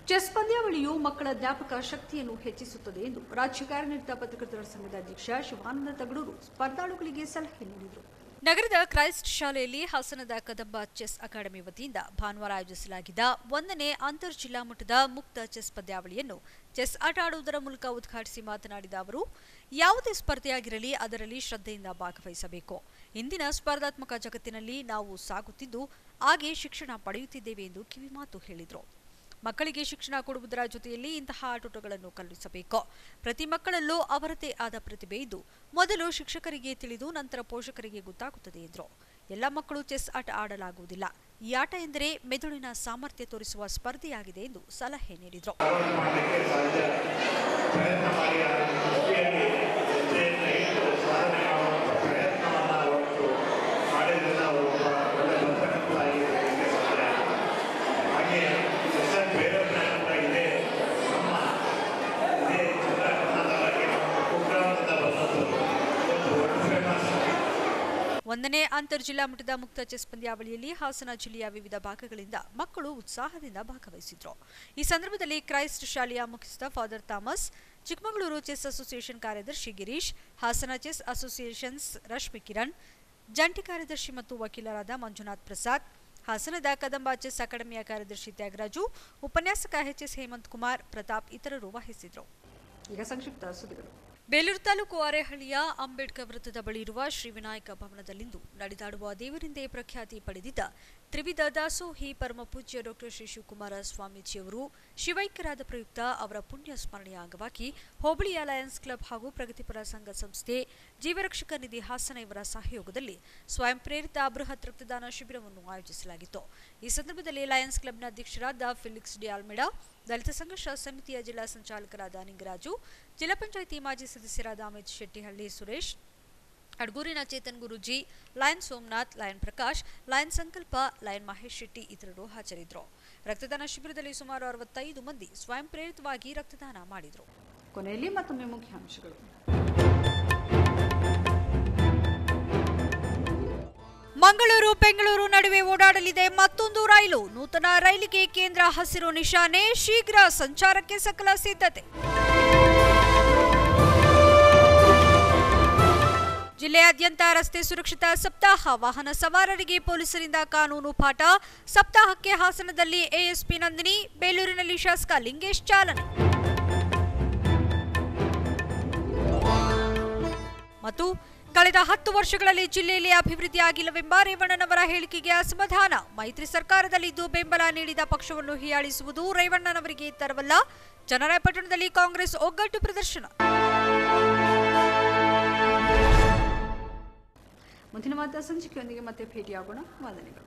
ಚೆಸ್ ಪಂದ್ಯಾವಳಿಯು ಮಕ್ಕಳ ಜ್ಞಾಪಕ ಶಕ್ತಿಯನ್ನು ಹೆಚ್ಚಿಸುತ್ತದೆ ಎಂದು ರಾಜ್ಯ ಕಾರ್ಯನಿರತ ಪತ್ರಕರ್ತರ ಸಂಘದ ಅಧ್ಯಕ್ಷ ಶಿವಾನಂದ ತಗಡೂರು ಸ್ಪರ್ಧಾಳುಗಳಿಗೆ ಸಲಹೆ ನೀಡಿದರು. ನಗರದ ಕ್ರೈಸ್ಟ್ ಶಾಲೆಯಲ್ಲಿ ಹಾಸನದ ಕದಂಬ ಚೆಸ್ ಅಕಾಡೆಮಿ ವತಿಯಿಂದ ಭಾನುವಾರ ಆಯೋಜಿಸಲಾಗಿದ್ದ 1ನೇ ಅಂತರ್ ಜಿಲ್ಲಾ ಮಟ್ಟದ ಮುಕ್ತ ಚೆಸ್ ಪಂದ್ಯಾವಳಿಯನ್ನು ಚೆಸ್ ಆಟ ಆಡುವುದರ ಮೂಲಕ ಉದ್ಘಾಟಿಸಿ ಮಾತನಾಡಿದ ಅವರು, ಯಾವುದೇ ಸ್ಪರ್ಧೆಯಾಗಿರಲಿ ಅದರಲ್ಲಿ ಶ್ರದ್ಧೆಯಿಂದ ಭಾಗವಹಿಸಬೇಕು. ಇಂದಿನ ಸ್ಪರ್ಧಾತ್ಮಕ ಜಗತ್ತಿನಲ್ಲಿ ನಾವು ಸಾಗುತ್ತಿದ್ದು ಹಾಗೆ ಶಿಕ್ಷಣ ಪಡೆಯುತ್ತಿದ್ದೇವೆ ಎಂದು ಕಿವಿಮಾತು ಹೇಳಿದರು. ಮಕ್ಕಳಿಗೆ ಶಿಕ್ಷಣ ಕೊಡುವುದರ ಜೊತೆಯಲ್ಲಿ ಇಂತಹ ಆಟೋಟಗಳನ್ನು ಕಲಿಸಬೇಕು. ಪ್ರತಿ ಮಕ್ಕಳಲ್ಲೂ ಅವರದೇ ಆದ ಪ್ರತಿಭೆ ಇದ್ದು ಮೊದಲು ಶಿಕ್ಷಕರಿಗೆ ತಿಳಿದು ನಂತರ ಪೋಷಕರಿಗೆ ಗೊತ್ತಾಗುತ್ತದೆ ಎಂದರು. ಎಲ್ಲ ಮಕ್ಕಳು ಚೆಸ್ ಆಟ ಆಡಲಾಗುವುದಿಲ್ಲ. ಈ ಆಟ ಎಂದರೆ ಮೆದುಳಿನ ಸಾಮರ್ಥ್ಯ ತೋರಿಸುವ ಸ್ಪರ್ಧೆಯಾಗಿದೆ ಎಂದು ಸಲಹೆ ನೀಡಿದರು. ಒಂದನೇ ಅಂತರ್ ಜಿಲ್ಲಾ ಮಟ್ಟದ ಮುಕ್ತ ಚೆಸ್ ಪಂದ್ಯಾವಳಿಯಲ್ಲಿ ಹಾಸನ ಜಿಲ್ಲೆಯ ವಿವಿಧ ಭಾಗಗಳಿಂದ ಮಕ್ಕಳು ಉತ್ಸಾಹದಿಂದ ಭಾಗವಹಿಸಿದ್ರು. ಈ ಸಂದರ್ಭದಲ್ಲಿ ಕ್ರೈಸ್ಟ್ ಶಾಲೆಯ ಮುಖ್ಯಸ್ಥ father Thomas, Chikkamagaluru chess association ಕಾರ್ಯದರ್ಶಿ ಗಿರೀಶ್, ಹಾಸನ ಚೆಸ್ ಅಸೋಸಿಯೇಷನ್ಸ್ ರಶ್ಮಿ ಕಿರಣ್, ಜಂಟಿ ಕಾರ್ಯದರ್ಶಿ ಮತ್ತು ವಕೀಲರಾದ ಮಂಜುನಾಥ್ ಪ್ರಸಾದ್, ಹಾಸನದ ಕದಂಬ ಚೆಸ್ ಅಕಾಡೆಮಿಯ ಕಾರ್ಯದರ್ಶಿ ತ್ಯಾಗರಾಜು, ಉಪನ್ಯಾಸಕ ಎಚ್.ಎಸ್. ಹೇಮಂತ್ ಕುಮಾರ್, ಪ್ರತಾಪ್ ಇತರರು ವಹಿಸಿದ್ರು. ಈಗ ಸಂಕ್ಷಿಪ್ತ ಸುದ್ದಿಗಳು. ಬೇಲೂರು ತಾಲೂಕು ಅರೇಹಳ್ಳಿಯ ಅಂಬೇಡ್ಕರ್ ವೃತ್ತದ ಬಳಿ ಇರುವ ಶ್ರೀ ವಿನಾಯಕ ಭವನದಲ್ಲಿಂದು ನಡೆದಾಡುವ ದೇವರಿಂದೇ ಪ್ರಖ್ಯಾತಿ ಪಡೆದಿದ್ದ ತ್ರಿವಿಧ ದಾಸೋಹಿ ಪರಮಪೂಜ್ಯ ಡಾಕ್ಟರ್ ಶ್ರೀ ಶಿವಕುಮಾರ ಸ್ವಾಮೀಜಿಯವರು ಶಿವೈಕ್ಯರಾದ ಪ್ರಯುಕ್ತ ಅವರ ಪುಣ್ಯ ಸ್ಮರಣೆಯ ಅಂಗವಾಗಿ ಹೋಬಳಿಯ ಲಯನ್ಸ್ ಕ್ಲಬ್ ಹಾಗೂ ಪ್ರಗತಿಪರ ಸಂಘ ಸಂಸ್ಥೆ, ಜೀವರಕ್ಷಕ ನಿಧಿ ಹಾಸನ ಇವರ ಸಹಯೋಗದಲ್ಲಿ ಸ್ವಯಂ ಪ್ರೇರಿತ ಬೃಹತ್ ರಕ್ತದಾನ ಶಿಬಿರವನ್ನು ಆಯೋಜಿಸಲಾಗಿತ್ತು. ಈ ಸಂದರ್ಭದಲ್ಲಿ ಲಯನ್ಸ್ ಕ್ಲಬ್ನ ಅಧ್ಯಕ್ಷರಾದ ಫಿಲಿಕ್ಸ್ ಡಿ ಆಲ್ಮೆಡಾ, ದಲಿತ ಸಂಘರ್ಷ ಸಮಿತಿಯ ಜಿಲ್ಲಾ ಸಂಚಾಲಕರಾದ ನಿಂಗರಾಜು, ಜಿಲ್ಲಾ ಪಂಚಾಯಿತಿ ಮಾಜಿ ಸದಸ್ಯರಾದ ಅಮಿತ್ ಶೆಟ್ಟಿಹಳ್ಳಿ ಸುರೇಶ್, ಅಡ್ಗೂರಿನ Chetan Guruji, lion Somanath, lion Prakash, lion Sankalpa, lion Mahesh Shetty ಇತರರು ಹಾಜರಿದ್ದರು. ರಕ್ತದಾನ ಶಿಬಿರದಲ್ಲಿ ಸುಮಾರು 65 ಮಂದಿ ಸ್ವಯಂ ಪ್ರೇರಿತವಾಗಿ ರಕ್ತದಾನ ಮಾಡಿದರು. ಕೊನೆಯಲ್ಲಿ ಮತ್ತೊಮ್ಮೆ ಮುಖ್ಯಾಂಶಗಳು. ಮಂಗಳೂರು ಬೆಂಗಳೂರು ನಡುವೆ ಓಡಾಡಲಿದೆ ಮತ್ತೊಂದು ರೈಲು. ನೂತನ ರೈಲಿಗೆ ಕೇಂದ್ರ ಹಸಿರು ನಿಶಾನೆ, ಶೀಘ್ರ ಸಂಚಾರಕ್ಕೆ ಸಕಲ ಸಿದ್ಧತೆ. ಜಿಲ್ಲೆಯಾದ್ಯಂತ ರಸ್ತೆ ಸುರಕ್ಷತಾ ಸಪ್ತಾಹ, ವಾಹನ ಸವಾರರಿಗೆ ಪೊಲೀಸರಿಂದ ಕಾನೂನು ಪಾಠ. ಸಪ್ತಾಹಕ್ಕೆ ಹಾಸನದಲ್ಲಿ ಎಎಸ್ಪಿ ನಂದಿನಿ, ಬೇಲೂರಿನಲ್ಲಿ ಶಾಸಕ ಲಿಂಗೇಶ್ ಚಾಲನೆ. ಮತ್ತು ಕಳೆದ 10 ವರ್ಷಗಳಲ್ಲಿ ಜಿಲ್ಲೆಯಲ್ಲಿ ಅಭಿವೃದ್ಧಿಯಾಗಿಲ್ಲವೆಂಬ ರೇವಣ್ಣನವರ ಹೇಳಿಕೆಗೆ ಅಸಮಾಧಾನ. ಮೈತ್ರಿ ಸರ್ಕಾರದಲ್ಲಿದ್ದು ಬೆಂಬಲ ನೀಡಿದ ಪಕ್ಷವನ್ನು ಹೀಯಾಳಿಸುವುದು ರೇವಣ್ಣನವರಿಗೆ ತರವಲ್ಲ. ಚನ್ನರಾಯಪಟ್ಟಣದಲ್ಲಿ ಕಾಂಗ್ರೆಸ್ ಒಗ್ಗಟ್ಟು ಪ್ರದರ್ಶನ. ಮುಂದಿನ ವಾರದ ಸಂಚಿಕೆಯೊಂದಿಗೆ ಮತ್ತೆ ಭೇಟಿಯಾಗೋಣ. ವಂದನೆಗಳು.